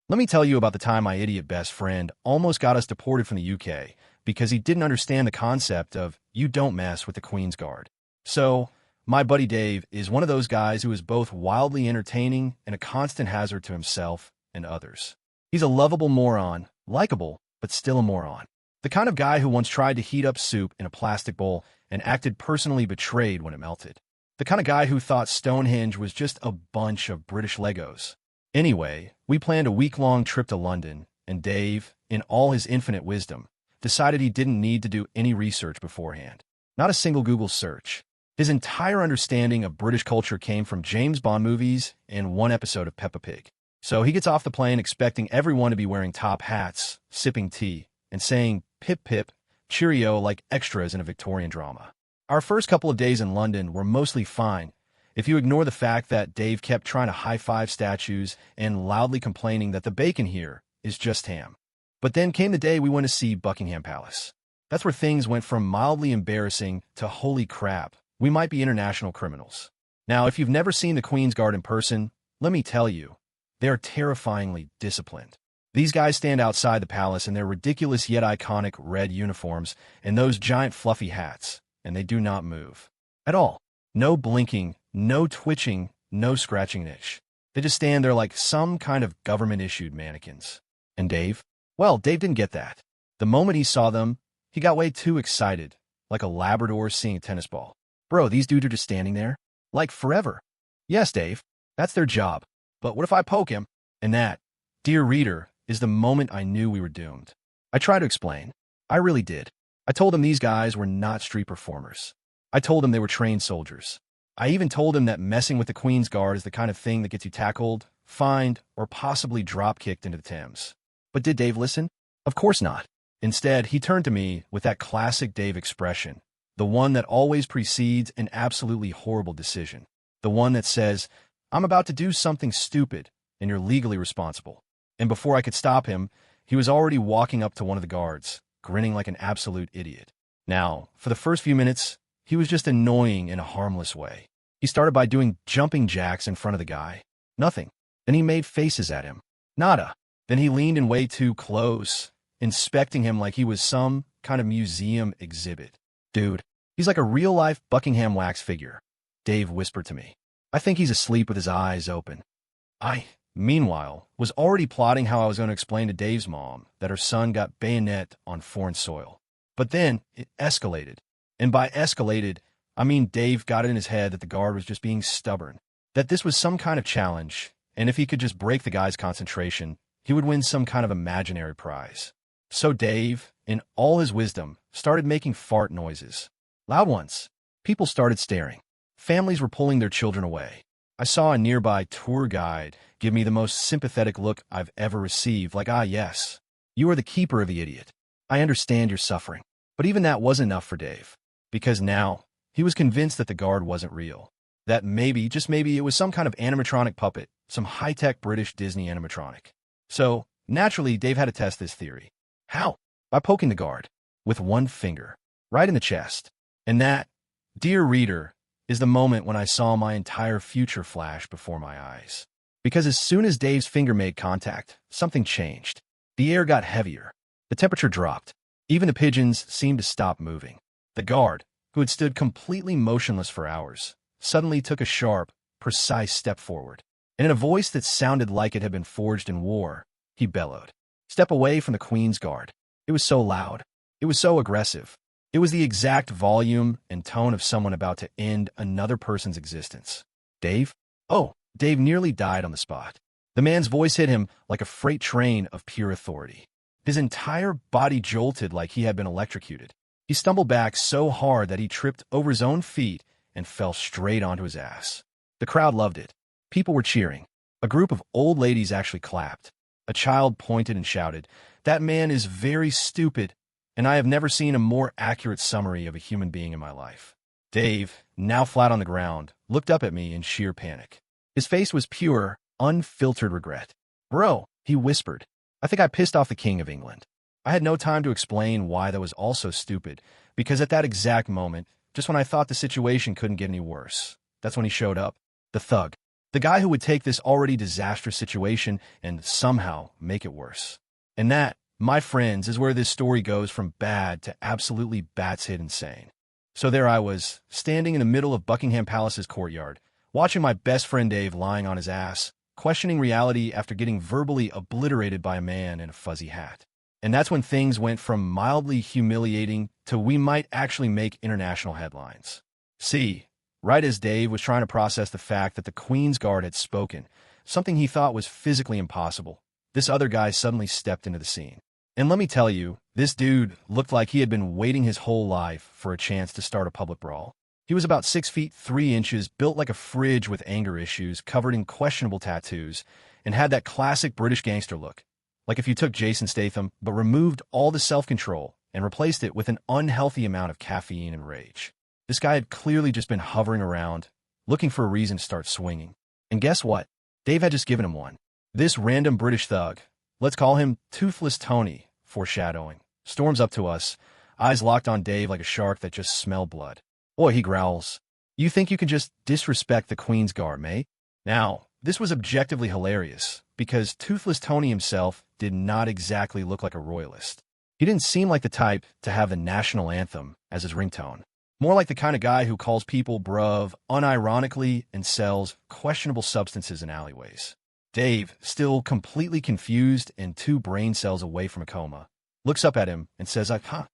Let me tell you about the time my idiot best friend almost got us deported from the UK because he didn't understand the concept of you don't mess with the Queen's Guard. So, my buddy Dave is one of those guys who is both wildly entertaining and a constant hazard to himself and others. He's a lovable moron, likable, but still a moron. The kind of guy who once tried to heat up soup in a plastic bowl and acted personally betrayed when it melted. The kind of guy who thought Stonehenge was just a bunch of British Legos. Anyway, we planned a week-long trip to London, and Dave, in all his infinite wisdom, decided he didn't need to do any research beforehand. Not a single Google search. His entire understanding of British culture came from James Bond movies and one episode of Peppa Pig. So he gets off the plane expecting everyone to be wearing top hats, sipping tea, and saying pip pip, cheerio like extras in a Victorian drama. Our first couple of days in London were mostly fine, if you ignore the fact that Dave kept trying to high-five statues and loudly complaining that the bacon here is just ham. But then came the day we went to see Buckingham Palace. That's where things went from mildly embarrassing to holy crap, we might be international criminals. Now, if you've never seen the Queen's Guard in person, let me tell you, they are terrifyingly disciplined. These guys stand outside the palace in their ridiculous yet iconic red uniforms and those giant fluffy hats, and they do not move. At all. No blinking, no twitching, no scratching an itch. They just stand there like some kind of government-issued mannequins. And Dave? Well, Dave didn't get that. The moment he saw them, he got way too excited, like a Labrador seeing a tennis ball. Bro, these dudes are just standing there? Like forever. Yes, Dave, that's their job. But what if I poke him? And that, dear reader, is the moment I knew we were doomed. I tried to explain. I really did. I told him these guys were not street performers. I told him they were trained soldiers. I even told him that messing with the Queen's Guard is the kind of thing that gets you tackled, fined, or possibly drop-kicked into the Thames. But did Dave listen? Of course not. Instead, he turned to me with that classic Dave expression, the one that always precedes an absolutely horrible decision. The one that says, I'm about to do something stupid, and you're legally responsible. And before I could stop him, he was already walking up to one of the guards, grinning like an absolute idiot. Now, for the first few minutes, he was just annoying in a harmless way. He started by doing jumping jacks in front of the guy. Nothing. Then he made faces at him. Nada. Then he leaned in way too close, inspecting him like he was some kind of museum exhibit. Dude, he's like a real-life Buckingham wax figure, Dave whispered to me. I think he's asleep with his eyes open. I, meanwhile, was already plotting how I was going to explain to Dave's mom that her son got bayonet on foreign soil. But then it escalated. And by escalated, I mean Dave got it in his head that the guard was just being stubborn, that this was some kind of challenge, and if he could just break the guy's concentration, he would win some kind of imaginary prize. So Dave, in all his wisdom, started making fart noises. Loud ones. People started staring. Families were pulling their children away. I saw a nearby tour guide give me the most sympathetic look I've ever received, like, ah, yes, you are the keeper of the idiot. I understand your suffering. But even that wasn't enough for Dave. Because now, he was convinced that the guard wasn't real. That maybe, just maybe, it was some kind of animatronic puppet, some high-tech British Disney animatronic. So, naturally, Dave had to test this theory. How? By poking the guard. With one finger. Right in the chest. And that, dear reader, is the moment when I saw my entire future flash before my eyes. Because as soon as Dave's finger made contact, something changed. The air got heavier. The temperature dropped. Even the pigeons seemed to stop moving. The guard, who had stood completely motionless for hours, suddenly took a sharp, precise step forward. And in a voice that sounded like it had been forged in war, he bellowed, "Step away from the Queen's Guard." It was so loud. It was so aggressive. It was the exact volume and tone of someone about to end another person's existence. Dave? Oh, Dave nearly died on the spot. The man's voice hit him like a freight train of pure authority. His entire body jolted like he had been electrocuted. He stumbled back so hard that he tripped over his own feet and fell straight onto his ass. The crowd loved it. People were cheering. A group of old ladies actually clapped. A child pointed and shouted, "That man is very stupid," and I have never seen a more accurate summary of a human being in my life. Dave, now flat on the ground, looked up at me in sheer panic. His face was pure, unfiltered regret. "Bro," he whispered, "I think I pissed off the King of England." I had no time to explain why that was also stupid, because at that exact moment, just when I thought the situation couldn't get any worse, that's when he showed up. The thug. The guy who would take this already disastrous situation and somehow make it worse. And that, my friends, is where this story goes from bad to absolutely batshit insane. So there I was, standing in the middle of Buckingham Palace's courtyard, watching my best friend Dave lying on his ass, questioning reality after getting verbally obliterated by a man in a fuzzy hat. And that's when things went from mildly humiliating to we might actually make international headlines. See, right as Dave was trying to process the fact that the Queen's Guard had spoken, something he thought was physically impossible, this other guy suddenly stepped into the scene. And let me tell you, this dude looked like he had been waiting his whole life for a chance to start a public brawl. He was about 6 feet 3 inches, built like a fridge with anger issues, covered in questionable tattoos, and had that classic British gangster look. Like if you took Jason Statham, but removed all the self-control and replaced it with an unhealthy amount of caffeine and rage. This guy had clearly just been hovering around, looking for a reason to start swinging. And guess what? Dave had just given him one. This random British thug, let's call him Toothless Tony, foreshadowing, storms up to us, eyes locked on Dave like a shark that just smelled blood. Boy, he growls. You think you can just disrespect the Queen's Guard, mate? Now, this was objectively hilarious, because Toothless Tony himself did not exactly look like a royalist. He didn't seem like the type to have the national anthem as his ringtone. More like the kind of guy who calls people bruv unironically and sells questionable substances in alleyways. Dave, still completely confused and 2 brain cells away from a coma, looks up at him and says, huh?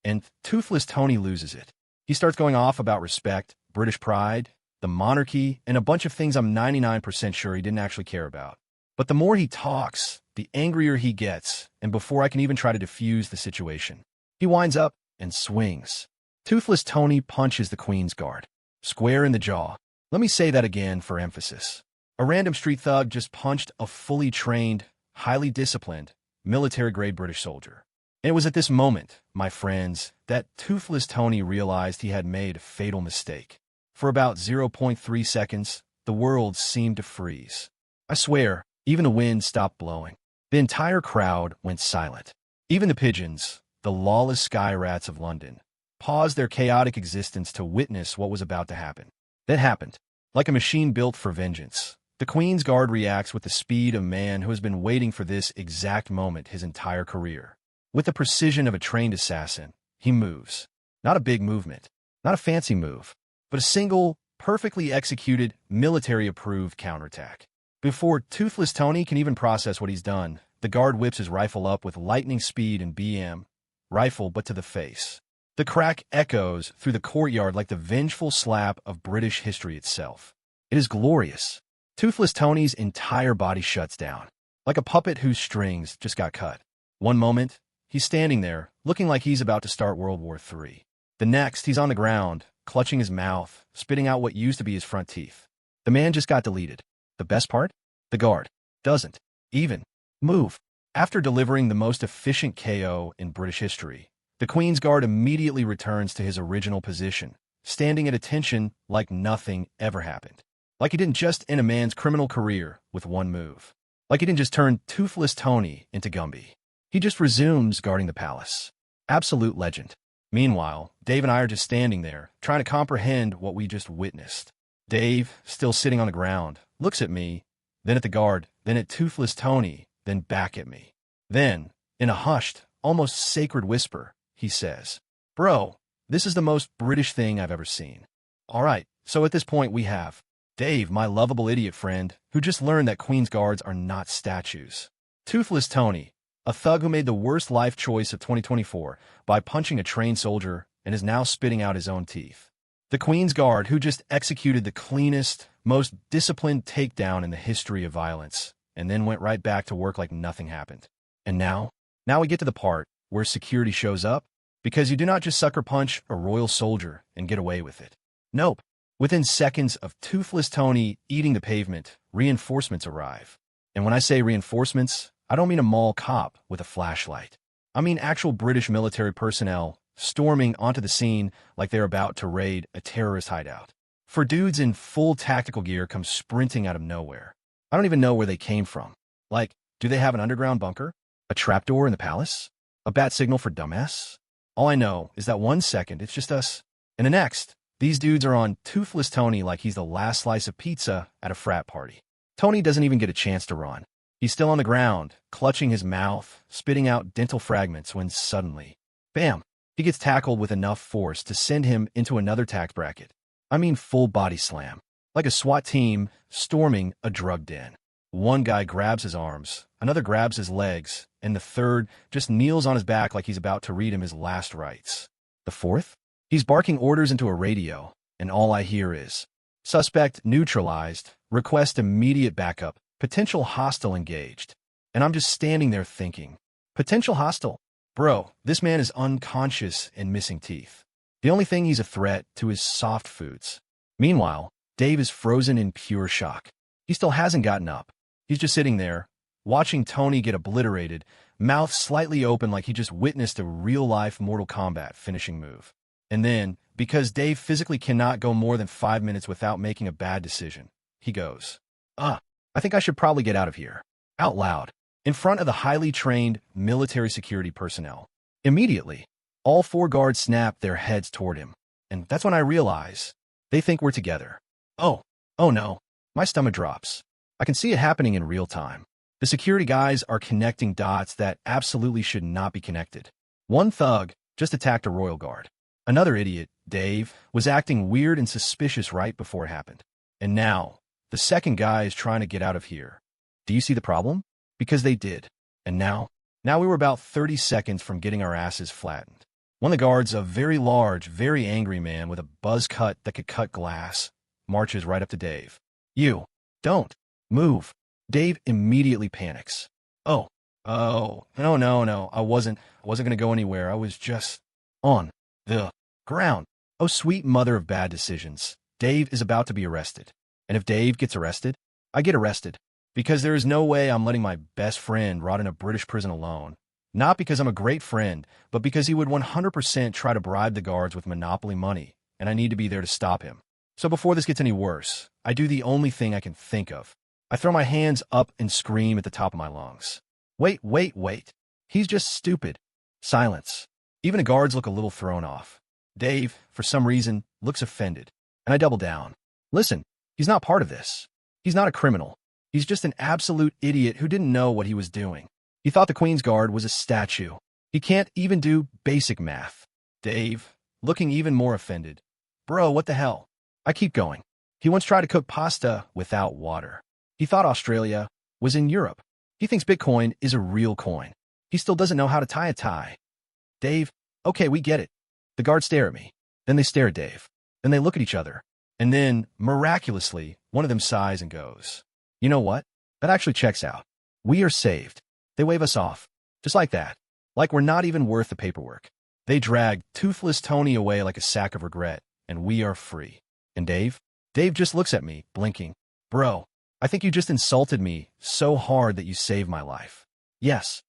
And Toothless Tony loses it. He starts going off about respect, British pride, the monarchy, and a bunch of things I'm 99% sure he didn't actually care about. But the more he talks, the angrier he gets, and before I can even try to defuse the situation, he winds up and swings. Toothless Tony punches the Queen's Guard, square in the jaw. Let me say that again for emphasis. A random street thug just punched a fully trained, highly disciplined, military-grade British soldier. And it was at this moment, my friends, that Toothless Tony realized he had made a fatal mistake. For about 0.3 seconds, the world seemed to freeze. I swear, even the wind stopped blowing. The entire crowd went silent. Even the pigeons, the lawless sky rats of London, paused their chaotic existence to witness what was about to happen. That happened. Like a machine built for vengeance, the Queen's Guard reacts with the speed of a man who has been waiting for this exact moment his entire career. With the precision of a trained assassin, he moves. Not a big movement, not a fancy move, but a single, perfectly executed, military-approved counterattack. Before Toothless Tony can even process what he's done, the guard whips his rifle up with lightning speed and BM, rifle but to the face. The crack echoes through the courtyard like the vengeful slap of British history itself. It is glorious. Toothless Tony's entire body shuts down, like a puppet whose strings just got cut. One moment, he's standing there, looking like he's about to start World War III. The next, he's on the ground, clutching his mouth, spitting out what used to be his front teeth. The man just got deleted. The best part? The guard doesn't even move. After delivering the most efficient KO in British history, the Queen's Guard immediately returns to his original position, standing at attention like nothing ever happened. Like he didn't just end a man's criminal career with one move. Like he didn't just turn Toothless Tony into Gumby. He just resumes guarding the palace. Absolute legend. Meanwhile, Dave and I are just standing there, trying to comprehend what we just witnessed. Dave, still sitting on the ground, looks at me, then at the guard, then at Toothless Tony, then back at me. Then, in a hushed, almost sacred whisper, he says, "Bro, this is the most British thing I've ever seen." All right, so at this point we have Dave, my lovable idiot friend, who just learned that Queen's Guards are not statues. Toothless Tony, a thug who made the worst life choice of 2024 by punching a trained soldier and is now spitting out his own teeth. The Queen's Guard, who just executed the cleanest, most disciplined takedown in the history of violence, and then went right back to work like nothing happened. And now we get to the part where security shows up, because you do not just sucker punch a royal soldier and get away with it. Nope. Within seconds of Toothless Tony eating the pavement, reinforcements arrive. And when I say reinforcements, I don't mean a mall cop with a flashlight. I mean actual British military personnel storming onto the scene like they're about to raid a terrorist hideout. For dudes in full tactical gear come sprinting out of nowhere. I don't even know where they came from. Like, do they have an underground bunker? A trapdoor in the palace? A bat signal for dumbass? All I know is that 1 second it's just us, and the next, These dudes are on Toothless Tony like he's the last slice of pizza at a frat party. Tony doesn't even get a chance to run. He's still on the ground, clutching his mouth, spitting out dental fragments when suddenly, bam, he gets tackled with enough force to send him into another tax bracket. I mean full body slam, like a SWAT team storming a drug den. One guy grabs his arms, another grabs his legs, and the third just kneels on his back like he's about to read him his last rites. The fourth? He's barking orders into a radio, and all I hear is, suspect neutralized, request immediate backup, potential hostile engaged. And I'm just standing there thinking, potential hostile? Bro, this man is unconscious and missing teeth. The only thing he's a threat to is soft foods. Meanwhile, Dave is frozen in pure shock. He still hasn't gotten up. He's just sitting there, watching Tony get obliterated, mouth slightly open like he just witnessed a real-life Mortal Kombat finishing move. And then, because Dave physically cannot go more than 5 minutes without making a bad decision, he goes, I think I should probably get out of here. Out loud, in front of the highly trained military security personnel. Immediately, all 4 guards snap their heads toward him. And that's when I realize they think we're together. Oh no, my stomach drops. I can see it happening in real time. The security guys are connecting dots that absolutely should not be connected. One thug just attacked a royal guard. Another idiot, Dave, was acting weird and suspicious right before it happened. And now, the second guy is trying to get out of here. Do you see the problem? Because they did. And now we were about 30 seconds from getting our asses flattened. One of the guards, a very large, very angry man with a buzz cut that could cut glass, marches right up to Dave. You, don't move. Dave immediately panics. No, I wasn't going to go anywhere. I was just on the ground. Oh, sweet mother of bad decisions. Dave is about to be arrested. And if Dave gets arrested, I get arrested. Because there is no way I'm letting my best friend rot in a British prison alone. Not because I'm a great friend, but because he would 100% try to bribe the guards with monopoly money, and I need to be there to stop him. So before this gets any worse, I do the only thing I can think of. I throw my hands up and scream at the top of my lungs. Wait. He's just stupid. Silence. Even the guards look a little thrown off. Dave, for some reason, looks offended. And I double down. Listen, he's not part of this. He's not a criminal. He's just an absolute idiot who didn't know what he was doing. He thought the Queen's Guard was a statue. He can't even do basic math. Dave, looking even more offended. Bro, what the hell? I keep going. He once tried to cook pasta without water. He thought Australia was in Europe. He thinks Bitcoin is a real coin. He still doesn't know how to tie a tie. Dave, okay, we get it. The guards stare at me. Then they stare at Dave. Then they look at each other. And then, miraculously, one of them sighs and goes, you know what? That actually checks out. We are saved. They wave us off. Just like that. Like we're not even worth the paperwork. They drag Toothless Tony away like a sack of regret, and we are free. And Dave? Dave just looks at me, blinking. Bro, I think you just insulted me so hard that you saved my life. Yes,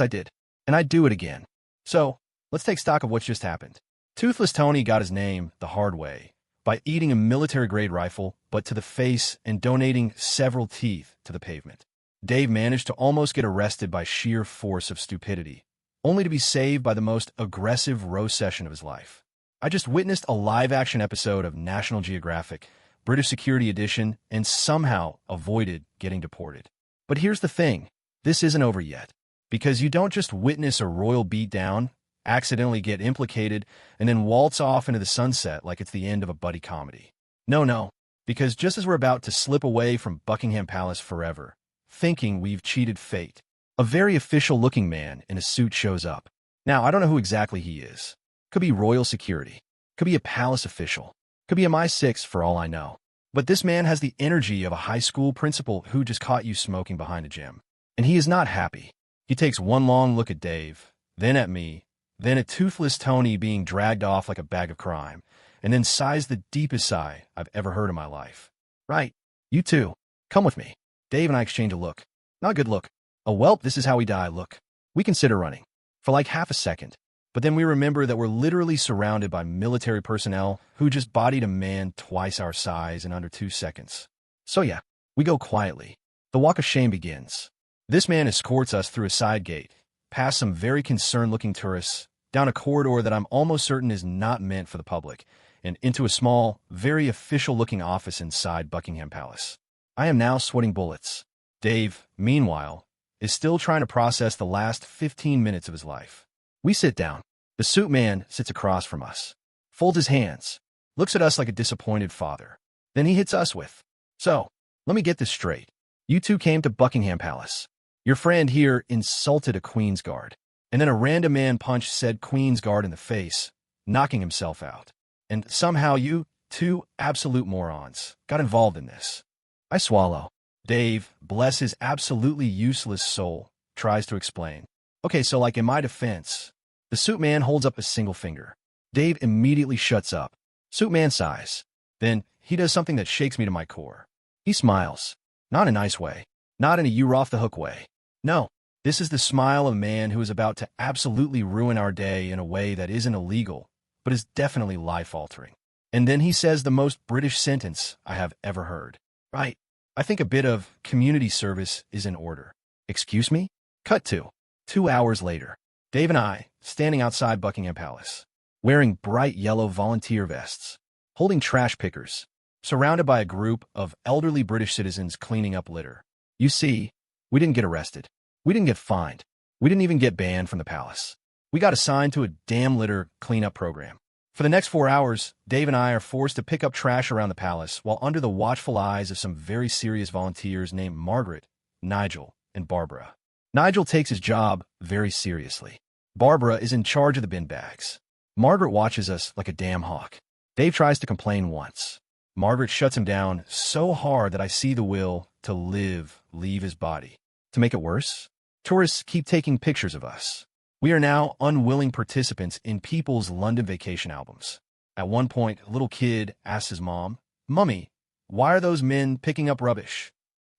I did. And I'd do it again. So, let's take stock of what's just happened. Toothless Tony got his name the hard way, by eating a military-grade rifle, but to the face and donating several teeth to the pavement. Dave managed to almost get arrested by sheer force of stupidity, only to be saved by the most aggressive row session of his life. I just witnessed a live-action episode of National Geographic, British Security Edition, and somehow avoided getting deported. But here's the thing. This isn't over yet. Because you don't just witness a royal beatdown, accidentally get implicated, and then waltz off into the sunset like it's the end of a buddy comedy. No. Because just as we're about to slip away from Buckingham Palace forever, thinking we've cheated fate, a very official-looking man in a suit shows up. Now, I don't know who exactly he is. Could be royal security. Could be a palace official. Could be a MI6 for all I know. But this man has the energy of a high school principal who just caught you smoking behind a gym. And he is not happy. He takes one long look at Dave, then at me, then at Toothless Tony being dragged off like a bag of crime, and then sighs the deepest sigh I've ever heard in my life. Right, you too. Come with me. Dave and I exchange a look. Not a good look. A welp, this is how we die look. We consider running. For like half a second. But then we remember that we're literally surrounded by military personnel who just bodied a man twice our size in under 2 seconds. So yeah, we go quietly. The walk of shame begins. This man escorts us through a side gate, past some very concerned-looking tourists, down a corridor that I'm almost certain is not meant for the public, and into a small, very official-looking office inside Buckingham Palace. I am now sweating bullets. Dave, meanwhile, is still trying to process the last 15 minutes of his life. We sit down. The suit man sits across from us, folds his hands, looks at us like a disappointed father. Then he hits us with, "So, let me get this straight. You two came to Buckingham Palace. Your friend here insulted a Queen's Guard, and then a random man punched said Queen's Guard in the face, knocking himself out. And somehow you, two absolute morons, got involved in this." I swallow. Dave, bless his absolutely useless soul, tries to explain. "Okay, so like in my defense," the suit man holds up a single finger. Dave immediately shuts up. Suit man sighs. Then he does something that shakes me to my core. He smiles. Not in a nice way. Not in a you're off the hook way. No, this is the smile of a man who is about to absolutely ruin our day in a way that isn't illegal, but is definitely life-altering. And then he says the most British sentence I have ever heard. Right. I think a bit of community service is in order. Excuse me? Cut to 2 hours later. Dave and I, standing outside Buckingham Palace, wearing bright yellow volunteer vests, holding trash pickers, surrounded by a group of elderly British citizens cleaning up litter. You see, we didn't get arrested. We didn't get fined. We didn't even get banned from the palace. We got assigned to a damn litter cleanup program. For the next 4 hours, Dave and I are forced to pick up trash around the palace while under the watchful eyes of some very serious volunteers named Margaret, Nigel, and Barbara. Nigel takes his job very seriously. Barbara is in charge of the bin bags. Margaret watches us like a damn hawk. Dave tries to complain once. Margaret shuts him down so hard that I see the will to live leave his body. To make it worse, tourists keep taking pictures of us. We are now unwilling participants in people's London vacation albums. At one point, a little kid asks his mom, "Mummy, why are those men picking up rubbish?"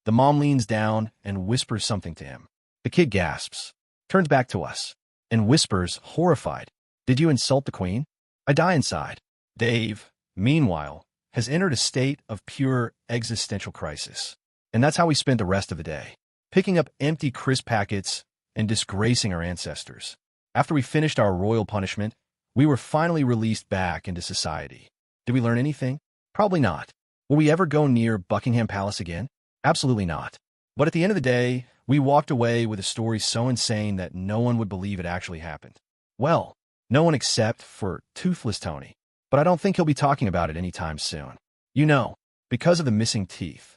The mom leans down and whispers something to him. The kid gasps, turns back to us, and whispers, horrified, "Did you insult the Queen?" I die inside. Dave, meanwhile, has entered a state of pure existential crisis. And that's how we spent the rest of the day, picking up empty crisp packets and disgracing our ancestors. After we finished our royal punishment, we were finally released back into society. Did we learn anything? Probably not. Will we ever go near Buckingham Palace again? Absolutely not. But at the end of the day, we walked away with a story so insane that no one would believe it actually happened. Well, no one except for Toothless Tony. But I don't think he'll be talking about it anytime soon. You know, because of the missing teeth.